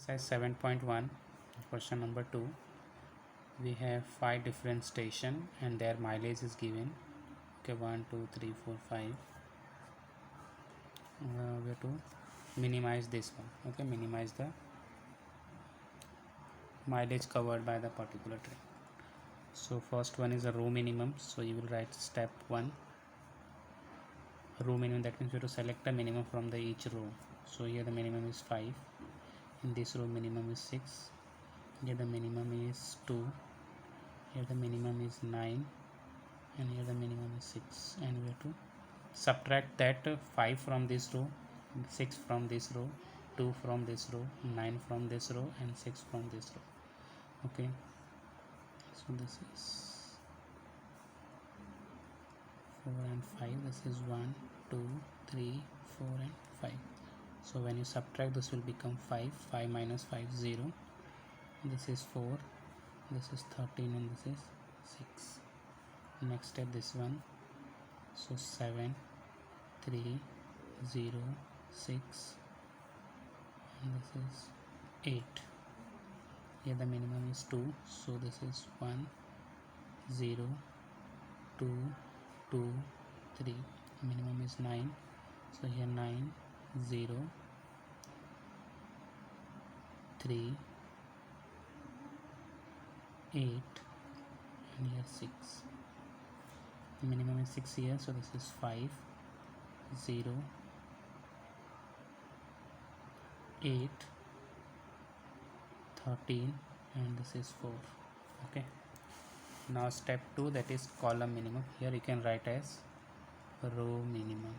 Exercise 7.1, question number 2. We have 5 different stations and their mileage is given. Okay, 1, 2, 3, 4, 5. We have to minimize this one. Okay, minimize the mileage covered by the particular train. So first one is a row minimum. So you will write step 1. Row minimum, that means you have to select a minimum from the each row. So here the minimum is 5. In this row minimum is 6. Here the minimum is 2. Here the minimum is 9, and here the minimum is 6, and we have to subtract that 5 from this row, 6 from this row, 2 from this row, 9 from this row, and 6 from this row. Okay, so this is 4 and 5. This is 1, 2, 3, 4 and 5. So when you subtract, this will become 5. 5 minus 5, 0. This is 4. This is 13, and this is 6. Next step, this one. So 7, 3, 0, 6, and this is 8. Here the minimum is 2, so this is 1, 0, 2, 2, 3. Minimum is 9, so here 9, 0, 3, 8, and here 6. Minimum is 6 here, so this is 5, 0, 8, 13, and this is 4. Okay, now step 2, that is column minimum. Here you can write as row minimum.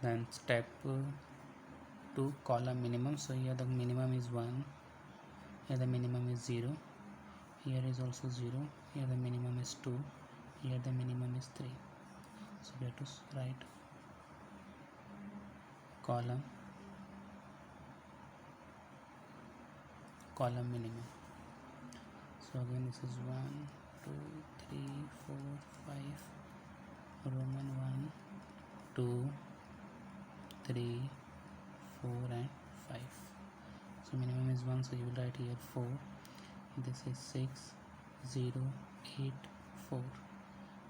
Then step 2, column minimum. So here the minimum is 1, here the minimum is 0, here is also 0, here the minimum is 2, here the minimum is 3. So we have to write column minimum. So again this is 1, 2, 3, 4, 5, Roman 1, 2, 3, 4 and 5. So minimum is 1, so you will write here 4. This is 6, 0, 8, 4.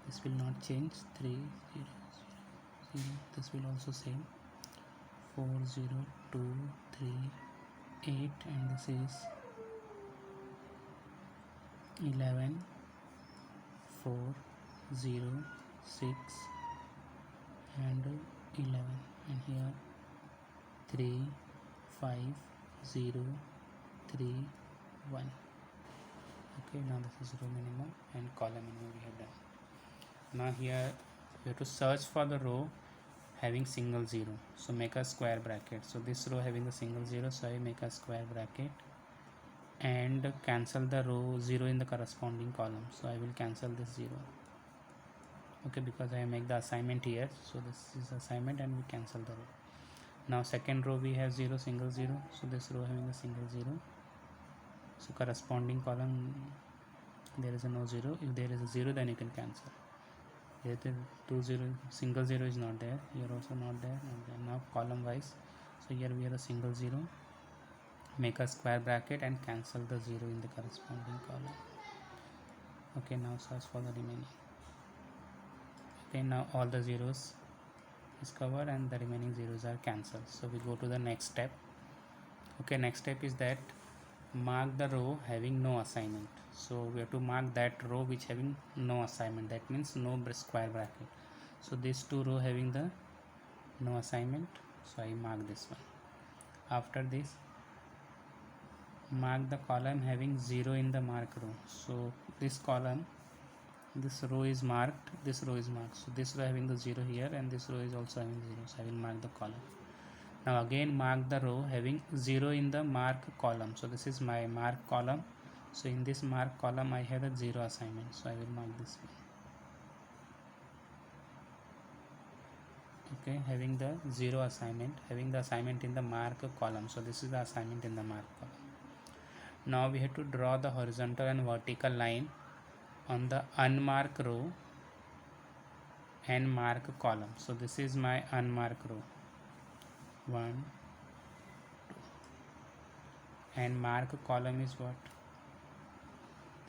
This will not change. 3, 0, 0, 0. This will also same. 4, 0, 2, 3, 8, and this is 11, 4, 0, 6, and 11, and here 3, 5, 0, 3, 1. Okay, now this is row minimum and column minimum we have done. Now here we have to search for the row having single 0. So make a square bracket. So this row having the single 0, so I make a square bracket and cancel the row 0 in the corresponding column. So I will cancel this 0. Okay, because I make the assignment here, so this is assignment and we cancel the row. Now second row we have 0, single 0, so this row having a single 0, so corresponding column there is a no 0. If there is a 0, then you can cancel. Here the 2 0, single 0 is not there, here also not there, and then now column wise. So here we have a single 0, make a square bracket and cancel the 0 in the corresponding column. Okay, now search for the remaining. Okay, now all the zeros is covered and the remaining zeros are cancelled. So we go to the next step. Okay, next step is that mark the row having no assignment. So we have to mark that row which having no assignment, that means no square bracket. So these two row having the no assignment, so I mark this one. After this, mark the column having 0 in the mark row. So this column, this row is marked, this row is marked, so this row having the 0 here and this row is also having 0, so I will mark the column. Now again mark the row having 0 in the mark column. So this is my mark column, so in this mark column I have a 0 assignment, so I will mark this one. Okay, having the 0 assignment, having the assignment in the mark column, so this is the assignment in the mark column. Now we have to draw the horizontal and vertical line on the unmarked row and mark column. So this is my unmarked row, 1, and mark column is what?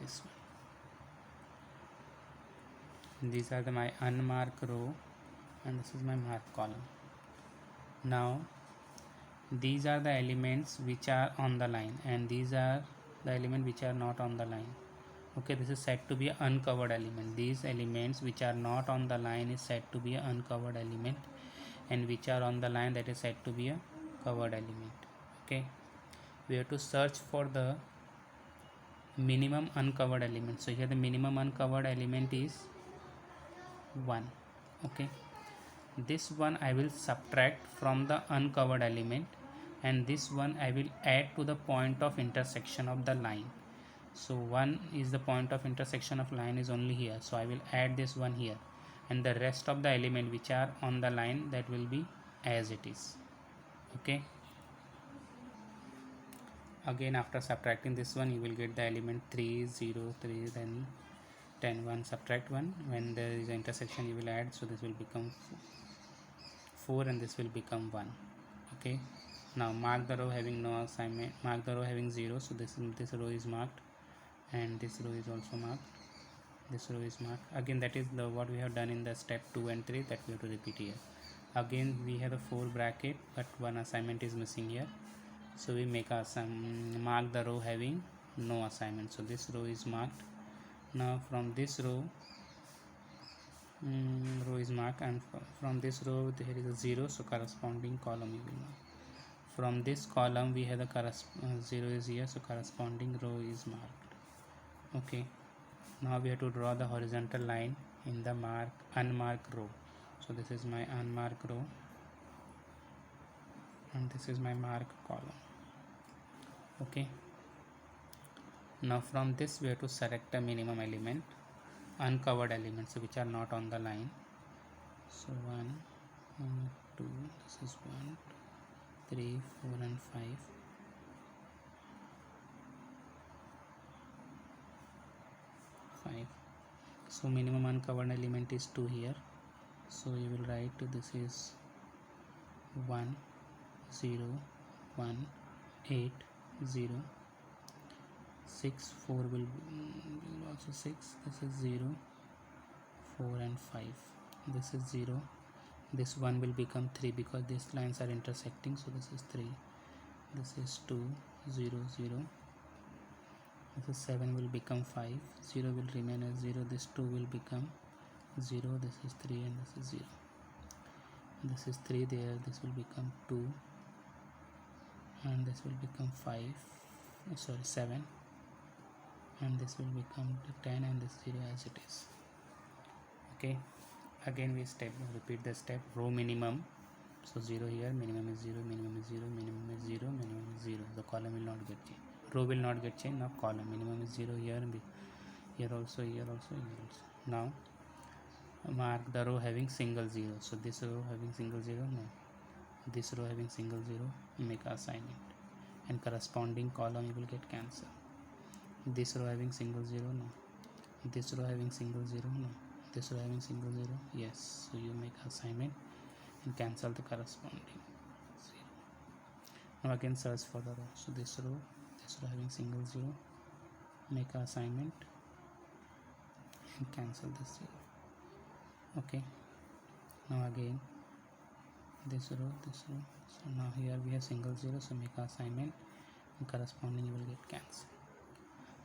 This one. These are my unmarked row and this is my marked column. Now these are the elements which are on the line and these are the elements which are not on the line. Okay, this is said to be an uncovered element. These elements which are not on the line is said to be an uncovered element, and which are on the line, that is said to be a covered element. Okay, we have to search for the minimum uncovered element. So here the minimum uncovered element is 1. Okay, this one I will subtract from the uncovered element, and this one I will add to the point of intersection of the line. So 1 is the point of intersection of line is only here, so I will add this one here, and the rest of the element which are on the line, that will be as it is. Okay, again after subtracting this one, you will get the element 3 0 3, then 10 1, subtract 1. When there is an intersection, you will add, so this will become 4 and this will become 1. Okay, now mark the row having no assignment, mark the row having 0, so this row is marked, and this row is also marked, this row is marked. Again, that is what we have done in the step 2 and 3, that we have to repeat here. Again we have a 4 bracket, but one assignment is missing here, so we make mark the row having no assignment, so this row is marked. Now from this row is marked, and from this row there is a 0, so corresponding column we will mark. From this column we have the 0 is here, so corresponding row is marked. Okay, now we have to draw the horizontal line in the unmarked row. So this is my unmarked row and this is my marked column. Okay, now from this we have to select the minimum element, uncovered elements which are not on the line. So 1 2, this is 1 3 4 and 5. So minimum uncovered element is 2 here, so you will write this is 1 0 1 8 0 6 4 will also 6, this is 0 4 and 5, this is 0, this 1 will become 3 because these lines are intersecting, so this is 3, this is 2 0 0, this is 7 will become 5, 0 will remain as 0, this 2 will become 0, this is 3 and this is 0, this is 3 there, this will become 2 and this will become 7, and this will become 10 and this 0 as it is. Okay, again we repeat the step. Row minimum, so 0 here, minimum is 0, minimum is 0, minimum is 0, minimum is 0, the column will not get changed, row will not get changed. Now column minimum is 0 here, here also, here also, here also. Now mark the row having single 0, so this row having single 0, no, this row having single 0, make assignment, and corresponding column you will get cancel. This row having single 0, no, this row having single 0, no, this row having single 0, yes, so you make assignment and cancel the corresponding 0. Now again search for the row, so this row having single 0, make assignment and cancel this 0. Okay, now again this row, so now here we have single 0, so make assignment and corresponding you will get cancelled.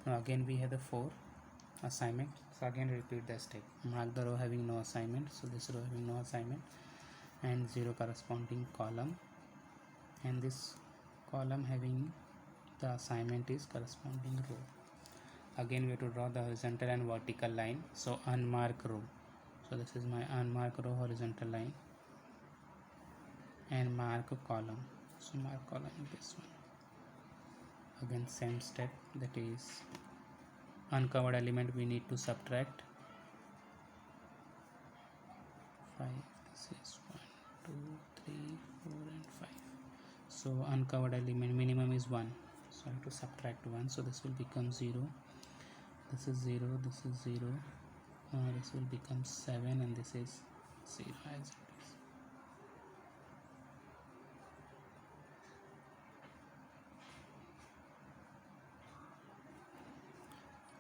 Now again we have the 4 assignment, so again repeat the step. Mark the row having no assignment, so this row having no assignment and 0 corresponding column, and this column having the assignment is corresponding row. Again we have to draw the horizontal and vertical line, so unmarked row, so this is my unmarked row horizontal line, and mark a column, so mark column is this one. Again same step, that is uncovered element we need to subtract 5, this is 1 2 3 4 and 5, so uncovered element minimum is 1, so I have to subtract 1, so this will become 0, this is 0, this is 0, this will become 7 and this is 0 as it is.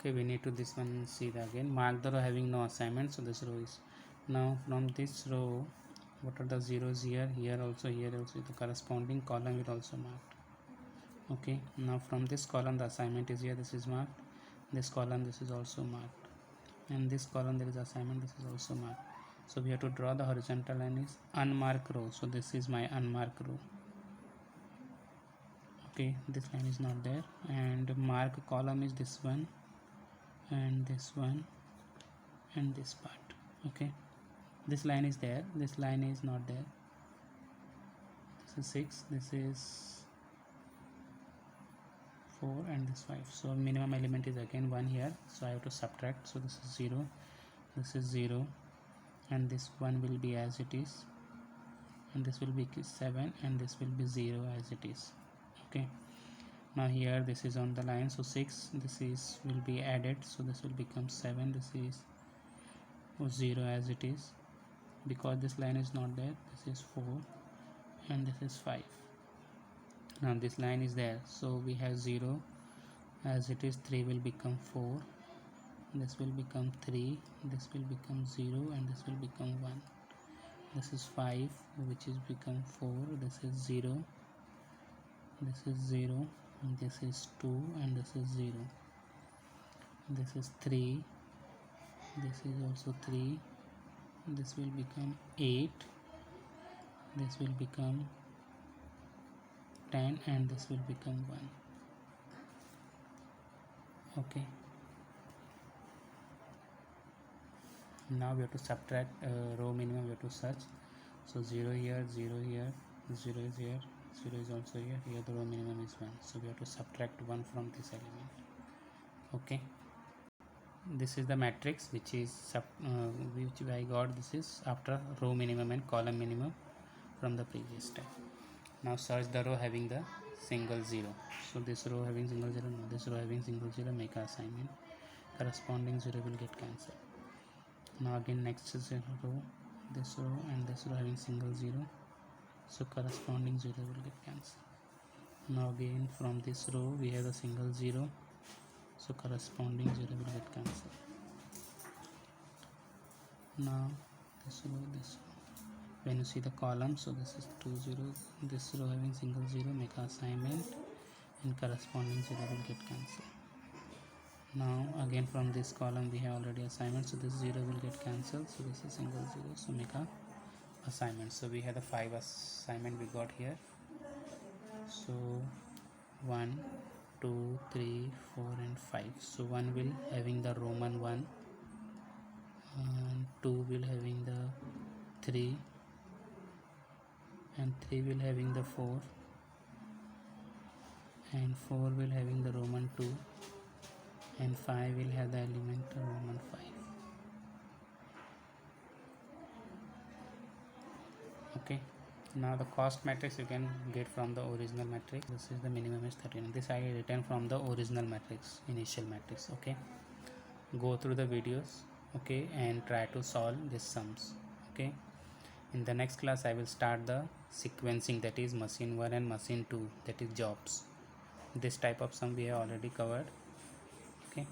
Okay, we need to this one see the again mark the row having no assignment. So this row is now from this row what are the zeros here, here also the corresponding column will also marked. Okay, now from this column the assignment is here, this is marked, this column this is also marked, and this column there is assignment, this is also marked. So we have to draw the horizontal line is unmarked row. So this is my unmarked row. Okay, this line is not there, and marked column is this one and this one and this part. Okay, this line is there, this line is not there. This is 6, this is 4, and this 5. So minimum element is again 1 here, so I have to subtract. So this is 0, this is 0, and this 1 will be as it is, and this will be 7, and this will be 0 as it is. Okay, now here this is on the line, so 6 this is will be added, so this will become 7, this is 0 as it is, because this line is not there, this is 4 and this is 5. Now this line is there, so we have 0 as it is, 3 will become 4, this will become 3, this will become 0, and this will become 1. This is 5 which is become 4, this is 0, this is 0, and this is 2, and this is 0, this is 3, this is also 3, this will become 8, this will become 10, and this will become 1. Okay, now we have to subtract row minimum, we have to search. So 0 here, 0 here, 0 is here, 0 is also here, here the row minimum is 1, so we have to subtract 1 from this element. Okay, this is the matrix which is which I got, this is after row minimum and column minimum from the previous step. Now search the row having the single 0. So this row having single 0, no, this row having single 0, make an assignment, corresponding 0 will get cancelled. Now again next is row, this row and this row having single 0, so corresponding 0 will get cancelled. Now again from this row we have a single 0, so corresponding 0 will get cancelled. Now this row, when you see the column, so this is 2 0, this row having single 0, make an assignment, and corresponding 0 will get cancelled. Now again from this column we have already assignment, so this 0 will get cancelled, so this is single 0, so make a assignment. So we have the 5 assignment we got here. So 1 2 3 4 and 5. So 1 will having the Roman 1, and 2 will having the 3, and 3 will having the 4, and 4 will having the Roman 2, and 5 will have the element Roman 5. Okay, now the cost matrix you can get from the original matrix. This is the minimum is 13. This I written from the original matrix, initial matrix. Okay, go through the videos, okay, and try to solve these sums. Okay, in the next class I will start the sequencing, that is machine 1 and machine 2, that is jobs. This type of sum we have already covered. Okay.